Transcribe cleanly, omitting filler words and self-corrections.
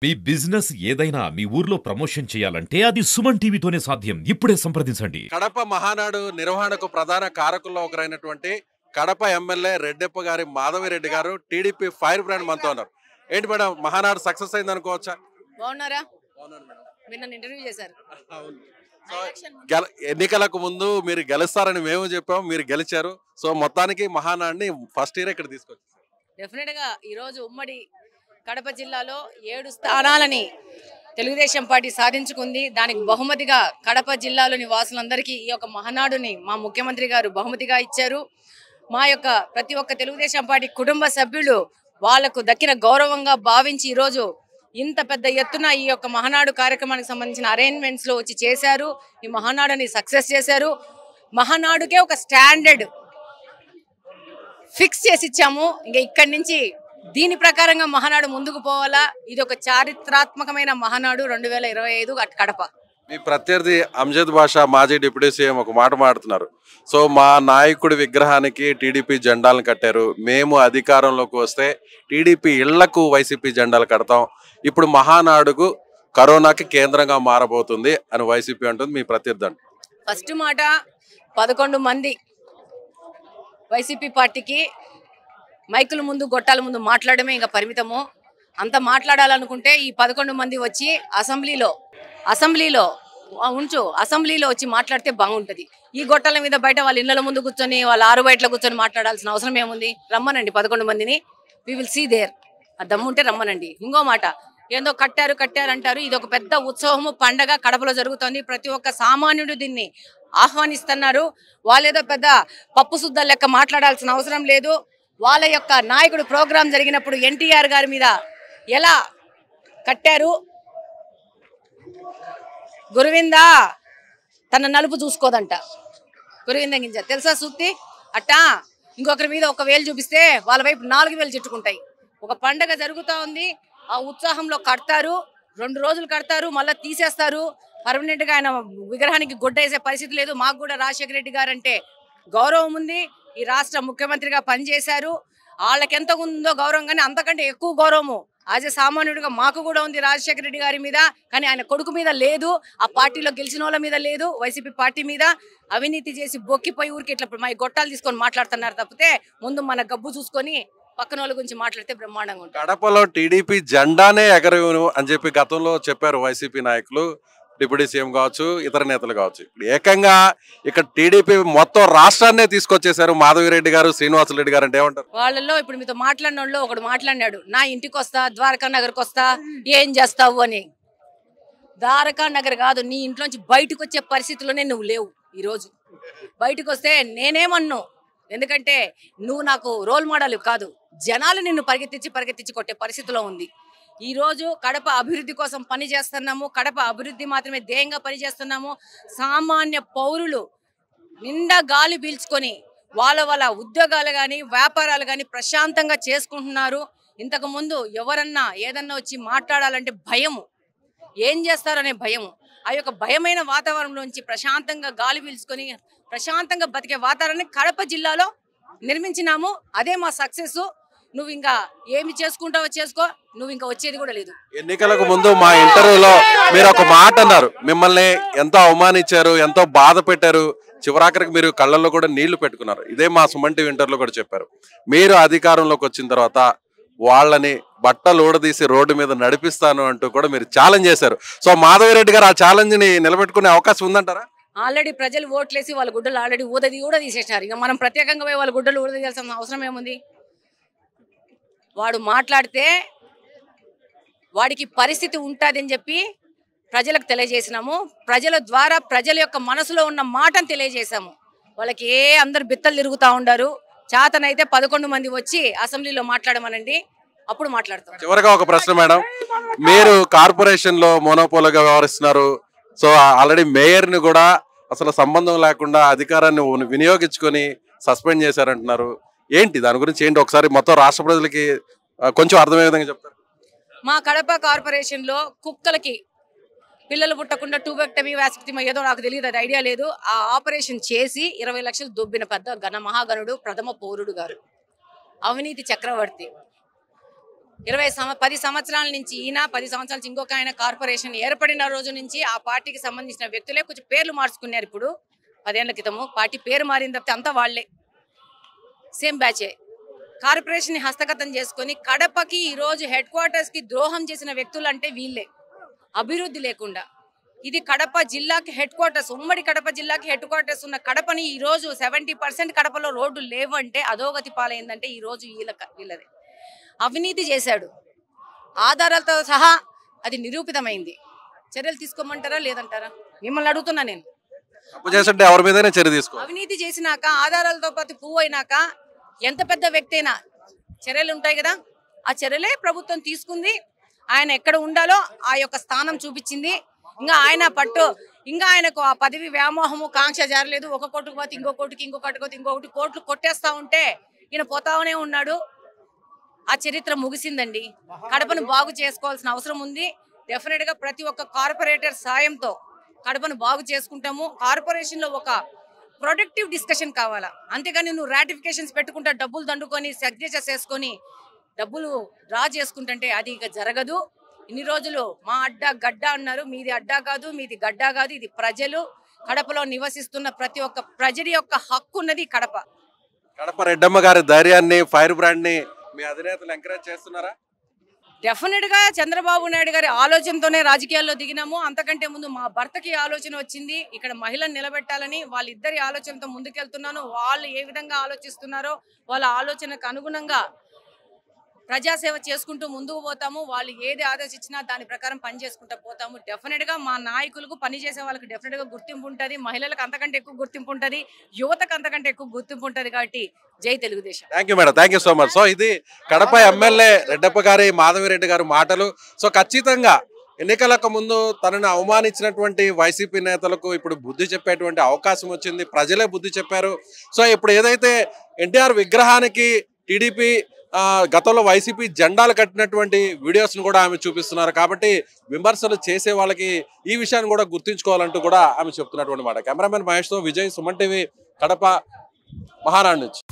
మీ business ఏదైనా మీ ఊర్లో promotion చేయాలంటే అది సుమన్ టీవీతోనే సాధ్యం. ఇప్పుడే సంప్రదించండి. కడప మహానాడు నిర్వహణకు ప్రధాన కారకుల్లో ఒకరైనటువంటి కడప ఎమ్మెల్యే రెడ్డెప్ప గారి మాధవిరెడ్డి గారు టీడీపీ ఫైర్ బ్రాండ్ మనతో ఉన్నారు. ఏంటి మేడం, మహానాడు సక్సెస్ అయింది అనుకోవచ్చా? బాగున్నారా? మీరు నన్ను ఇంటర్వ్యూ చేశారు. సో ఎన్నికలకు ముందు మీరు గెలుస్తారని మేము చెప్పాము, మీరు గెలిచారు. సో మొత్తానికి మహానాడిని ఫస్ట్ ఇయర్ ఇక్కడ తీసుకొచ్చారు. డెఫినెట్ గా ఈరోజు ఉమ్మడి కడప జిల్లాలో 7 స్థానాలని తెలుగుదేశం పార్టీ సాధించుకుంది. దానికి బహుమతిగా కడప జిల్లాలోని వాసులందరికీ ఈ యొక్క మహానాడుని మా ముఖ్యమంత్రి గారు బహుమతిగా ఇచ్చారు. మా యొక్క ప్రతి ఒక్క తెలుగుదేశం పార్టీ కుటుంబ సభ్యులు వాళ్లకు దక్కిన గౌరవంగా భావించి ఈరోజు ఇంత పెద్ద ఎత్తున ఈ యొక్క మహానాడు కార్యక్రమానికి సంబంధించిన అరేంజ్మెంట్స్ లో వచ్చి చేశారు. ఈ మహానాడుని సక్సెస్ చేశారు. మహానాడుకే ఒక స్టాండర్డ్ ఫిక్స్ చేసి ఇచ్చాము. ఇంకా ఇక్కడి నుంచి దీని ప్రకారంగా మహానాడు ముందుకు పోవాలా. ఇది ఒక చారిత్రాత్మకమైన మహానాడు 2025 కడప. మీ ప్రత్యర్థి అంజద్ బాషా మాజీ డిప్యూటీ సీఎం ఒక మాట మాడుతున్నారు. సో మా నాయకుడి విగ్రహానికి టీడీపీ జెండాలను కట్టారు, మేము అధికారంలోకి వస్తే టీడీపీ ఇళ్లకు వైసీపీ జెండాలు కడతాం, ఇప్పుడు మహానాడుకు కరోనాకి కేంద్రంగా మారబోతుంది అని వైసీపీ అంటుంది. మీ ప్రత్యర్థి అంట ఫస్ట్ మాట 11 మంది వైసీపీ పార్టీకి మైకుల ముందు గొట్టాల ముందు మాట్లాడమే ఇంకా పరిమితము. అంత మాట్లాడాలనుకుంటే ఈ 11 మంది వచ్చి అసెంబ్లీలో వచ్చి మాట్లాడితే బాగుంటుంది. ఈ గొట్టాల మీద బయట వాళ్ళ ఇళ్ల ముందు కూర్చొని వాళ్ళ 6 బయటలో కూర్చొని మాట్లాడాల్సిన అవసరం ఏముంది? రమ్మనండి 11 మందిని, వి విల్ సీ దేర్. ఆ దమ్ముంటే రమ్మనండి. ఇంకో మాట, ఏందో కట్టారు అంటారు. ఇది ఒక పెద్ద ఉత్సవము, పండగ కడపలో జరుగుతోంది. ప్రతి ఒక్క సామాన్యుడు దీన్ని ఆహ్వానిస్తున్నారు. వాళ్ళేదో పెద్ద పప్పు శుద్ధ లెక్క మాట్లాడాల్సిన అవసరం లేదు. వాళ్ళ యొక్క నాయకుడు ప్రోగ్రాం జరిగినప్పుడు ఎన్టీఆర్ గారి మీద ఎలా కట్టారు, గురువింద తన నలుపు చూసుకోదంట, గురువింద గింజ తెలుసా సూక్తి? అట్టా ఇంకొకరి మీద 1 వేలు చూపిస్తే వాళ్ళ వైపు 4 వేలు చుట్టుకుంటాయి. ఒక పండగ జరుగుతూ ఉంది, ఆ ఉత్సాహంలో కడతారు, 2 రోజులు కడతారు, మళ్ళీ తీసేస్తారు. పర్మనెంట్ గా ఆయన విగ్రహానికి గుడ్డ వేసే పరిస్థితి లేదు. మాకు కూడా రాజశేఖర రెడ్డి గారు అంటే గౌరవం ఉంది. ఈ రాష్ట్ర ముఖ్యమంత్రిగా పనిచేశారు. వాళ్ళకెంత ఉందో గౌరవం, కానీ అంతకంటే ఎక్కువ గౌరవము యాజ్ ఎ సామాన్యుడిగా మాకు కూడా ఉంది రాజశేఖర రెడ్డి గారి మీద. కానీ ఆయన కొడుకు మీద లేదు, ఆ పార్టీలో గెలిచిన వాళ్ళ మీద లేదు, వైసీపీ పార్టీ మీద. అవినీతి చేసి బొక్కిపోయి ఊరికి ఇట్లా మా గొట్టాలు తీసుకొని మాట్లాడుతున్నారు తప్పితే ముందు మన గబ్బు చూసుకొని పక్కన వాళ్ళ గురించి మాట్లాడితే బ్రహ్మాండంగా ఉంటుంది. కడపలో టీడీపీ జెండానే ఎగరవును అని చెప్పి గతంలో చెప్పారు వైసీపీ నాయకులు, డిప్యూటీ సీఎం కావచ్చు, ఇతర నేతలు కావచ్చు. ఏకంగా ఇక్కడ టీడీపీ మొత్తం రాష్ట్రాన్నే తీసుకొచ్చేసారు మాధవిరెడ్డి గారు, శ్రీనివాసరెడ్డి గారు. అంటే ఏమంటారు? వాళ్ళలో ఇప్పుడు మీతో మాట్లాడిన వాళ్ళు ఒకడు మాట్లాడినాడు, నా ఇంటికి వస్తా, ద్వారకా నగర్కి వస్తా, ఏం చేస్తావు అని. ద్వారకా నగర్ కాదు, నీ ఇంట్లోంచి బయటకు వచ్చే పరిస్థితిలోనే నువ్వు లేవు. ఈరోజు బయటకు వస్తే నేనేమన్ను, ఎందుకంటే నువ్వు నాకు రోల్ మోడల్ కాదు. జనాలు నిన్ను పరిగెత్తించి కొట్టే పరిస్థితిలో ఉంది. ఈ రోజు కడప అభివృద్ధి కోసం పని చేస్తున్నాము. కడప అభివృద్ధి మాత్రమే ధ్యేయంగా పనిచేస్తున్నాము. సామాన్య పౌరులు నిండా గాలి పీల్చుకొని వాళ్ళ ఉద్యోగాలు కానీ వ్యాపారాలు కానీ ప్రశాంతంగా చేసుకుంటున్నారు. ఇంతకు ముందు ఎవరన్నా ఏదన్నా వచ్చి మాట్లాడాలంటే భయము, ఏం చేస్తారనే భయము. ఆ యొక్క భయమైన వాతావరణం నుంచి ప్రశాంతంగా గాలి పీల్చుకొని ప్రశాంతంగా బతికే వాతావరణాన్ని కడప జిల్లాలో నిర్మించినాము. అదే మా సక్సెస్. నువ్వు ఇంకా ఏమి చేసుకుంటావో చేసుకో, నువ్వు ఇంకా వచ్చేది కూడా లేదు. ఎన్నికలకు ముందు మా ఇంటర్వ్యూలో మీరు ఒక మాట అన్నారు, మిమ్మల్ని ఎంతో అవమానించారు, ఎంతో బాధ పెట్టారు, చివరాఖరికి మీరు కళ్ళల్లో కూడా నీళ్లు పెట్టుకున్నారు. ఇదే మా సుమన్ టీవీ ఇంటర్వ్యూలో కూడా చెప్పారు. మీరు అధికారంలోకి వచ్చిన తర్వాత వాళ్ళని బట్టలు ఊడదీసి రోడ్డు మీద నడిపిస్తాను అంటూ కూడా మీరు ఛాలెంజ్ చేశారు. సో మాధవిరెడ్డి గారు ఆ ఛాలెంజ్ ని నిలబెట్టుకునే అవకాశం ఉందంటారా? ఆల్రెడీ ప్రజలు ఓట్లేసి వాళ్ళ గుడ్డలు ఆల్రెడీ కూడా తీసేసినారు. ఇంకా మనం ప్రత్యేకంగా పోయి వాళ్ళ గుడ్డలు ఊడదీయాల్సిన అవసరం ఏముంది? వాడు మాట్లాడితే వాడికి పరిస్థితి ఉంటుందని చెప్పి ప్రజలకు తెలియజేసినాము. ప్రజల ద్వారా ప్రజల యొక్క మనసులో ఉన్న మాటను తెలియజేశాము. వాళ్ళకి అందరు బిత్తలు తిరుగుతూ ఉండారు. చేతనైతే 11 మంది వచ్చి అసెంబ్లీలో మాట్లాడమనండి, అప్పుడు మాట్లాడతాం. చివరిగా ఒక ప్రశ్న మేడం, మీరు కార్పొరేషన్ లో మోనోపోల్గా వ్యవహరిస్తున్నారు. సో ఆల్రెడీ మేయర్ ని కూడా అసలు సంబంధం లేకుండా అధికారాన్ని వినియోగించుకొని సస్పెండ్ చేశారంటున్నారు. ఏంటి దాని గురించి ఏంటి? ఒకసారి మొత్తం రాష్ట్ర ప్రజలకి కొంచెం అర్థమయ్యే విధంగా చెప్తారు. మా కడప కార్పొరేషన్ లో కుక్కలకి పిల్లలు పుట్టకుండా టూబెక్టమీ వ్యాసక్టమీ ఏదో నాకు తెలియదు, అది ఐడియా లేదు. ఆ ఆపరేషన్ చేసి 20 లక్షలు దొబ్బిన పెద్ద మహాగణుడు ప్రథమ పౌరుడు గారు, అవినీతి చక్రవర్తి. 10 సంవత్సరాల నుంచి ఈయన, 10 సంవత్సరాల నుంచి ఇంకొక ఆయన కార్పొరేషన్ ఏర్పడిన రోజు నుంచి ఆ పార్టీకి సంబంధించిన వ్యక్తులే కొంచెం పేర్లు మార్చుకున్నారు. ఇప్పుడు 10 ఏళ్ల క్రితము పార్టీ పేరు మారిన తప్పితే అంతా వాళ్లే, సేమ్ బ్యాచే. కార్పొరేషన్ హస్తగతం చేసుకొని కడపకి ఈరోజు హెడ్ క్వార్టర్స్కి ద్రోహం చేసిన వ్యక్తులు అంటే వీళ్ళే. అభివృద్ధి లేకుండా ఇది కడప జిల్లాకి హెడ్ క్వార్టర్స్, ఉమ్మడి కడప జిల్లాకి హెడ్ క్వార్టర్స్ ఉన్న కడపని ఈరోజు 70% కడపలో రోడ్డు లేవంటే, అధోగతి పాలైందంటే ఈరోజు వీళ్ళదే. అవినీతి చేశాడు, ఆధారాలతో సహా అది నిరూపితమైంది. చర్యలు తీసుకోమంటారా లేదంటారా? మిమ్మల్ని అడుగుతున్నా నేను. తప్పు చేస్తుంటే ఎవరి మీదైనా చర్య తీసుకో. అవినీతి చేసినాక ఆధారాలతో పాటు పువ్వు అయినాక ఎంత పెద్ద వ్యక్తి అయినా చర్యలు ఉంటాయి కదా, ఆ చర్యలే ప్రభుత్వం తీసుకుంది. ఆయన ఎక్కడ ఉండాలో ఆ యొక్క స్థానం చూపించింది. ఇంకా ఆయనకు ఆ పదవి వ్యామోహము కాంక్ష జారలేదు. ఒక కోటుకు పోతే ఇంకో కోటికి, ఇంకొకటి పోతే ఇంకొకటి, కోట్లు కొట్టేస్తా ఉంటే ఈయన పోతానే ఉన్నాడు. ఆ చరిత్ర ముగిసిందండి. కడపను బాగు చేసుకోవాల్సిన అవసరం ఉంది. డెఫినెట్ గా ప్రతి ఒక్క కార్పొరేటర్ సాయంతో కడపను బాగు చేసుకుంటాము. కార్పొరేషన్ లో ఒక ప్రొడక్టివ్ డిస్కషన్ కావాలా, అంతేగాని నువ్వు రాటిఫికేషన్స్ పెట్టుకుంటా డబ్బులు దండుకొని సిగ్నేచర్స్ చేసుకొని డబ్బులు డ్రా చేసుకుంటుంటే అది ఇక జరగదు. ఇన్ని రోజులు మా అడ్డా గడ్డ అన్నారు, మీది అడ్డా కాదు, మీది గడ్డ కాదు, ఇది ప్రజలు. కడపలో నివసిస్తున్న ప్రతి ఒక్క ప్రజల యొక్క హక్కు ఉన్నది కడప. కడప రెడ్డమ్మ గారి ధైర్యాన్ని, ఫైర్ బ్రాండ్ ని మీ అధినేతలు ఎంకరేజ్ చేస్తున్నారా? డెఫినెట్ గా చంద్రబాబు నాయుడు గారి ఆలోచనతోనే రాజకీయాల్లో దిగినాము. అంతకంటే ముందు మా భర్తకి ఆలోచన వచ్చింది, ఇక్కడ మహిళను నిలబెట్టాలని. వాళ్ళిద్దరి ఆలోచనతో ముందుకెళ్తున్నాను. వాళ్ళు ఏ విధంగా ఆలోచిస్తున్నారో వాళ్ళ ఆలోచనకు అనుగుణంగా ప్రజాసేవ చేసుకుంటూ ముందుకు పోతాము. వాళ్ళు ఏది ఆలోచించినా దాని ప్రకారం పని చేసుకుంటూ పోతాము. డెఫినెట్ గా మా నాయకులకు, పని చేసే వాళ్ళకి డెఫినెట్ గా గుర్తింపు ఉంటుంది. మహిళలకు అంతకంటే ఎక్కువ గుర్తింపు ఉంటుంది, యువతకు అంతకంటే ఎక్కువ గుర్తింపు ఉంటుంది. కాబట్టి జై Telugu Desam. Thank you madam, thank you so much. So ఇది కడప ఎమ్మెల్యే రెడ్డప్ప గారి మాధవిరెడ్డి గారి మాటలు. సో ఖచ్చితంగా ఎన్నికలకు ముందు తనను అవమానించినటువంటి వైసీపీ నేతలకు ఇప్పుడు బుద్ధి చెప్పేటువంటి అవకాశం వచ్చింది. ప్రజలే బుద్ధి చెప్పారు. సో ఇప్పుడు ఏదైతే ఎన్టీఆర్ విగ్రహానికి టీడీపీ గతంలో వైసీపీ జెండాలు కట్టినటువంటి వీడియోస్ను కూడా ఆమె చూపిస్తున్నారు. కాబట్టి విమర్శలు చేసే వాళ్ళకి ఈ విషయాన్ని కూడా గుర్తుంచుకోవాలంటూ కూడా ఆమె చెప్తున్నటువంటి మాట. కెమెరామెన్ మహేష్తో విజయ్, సుమన్ టీవీ, కడప, మహానాడు నుంచి.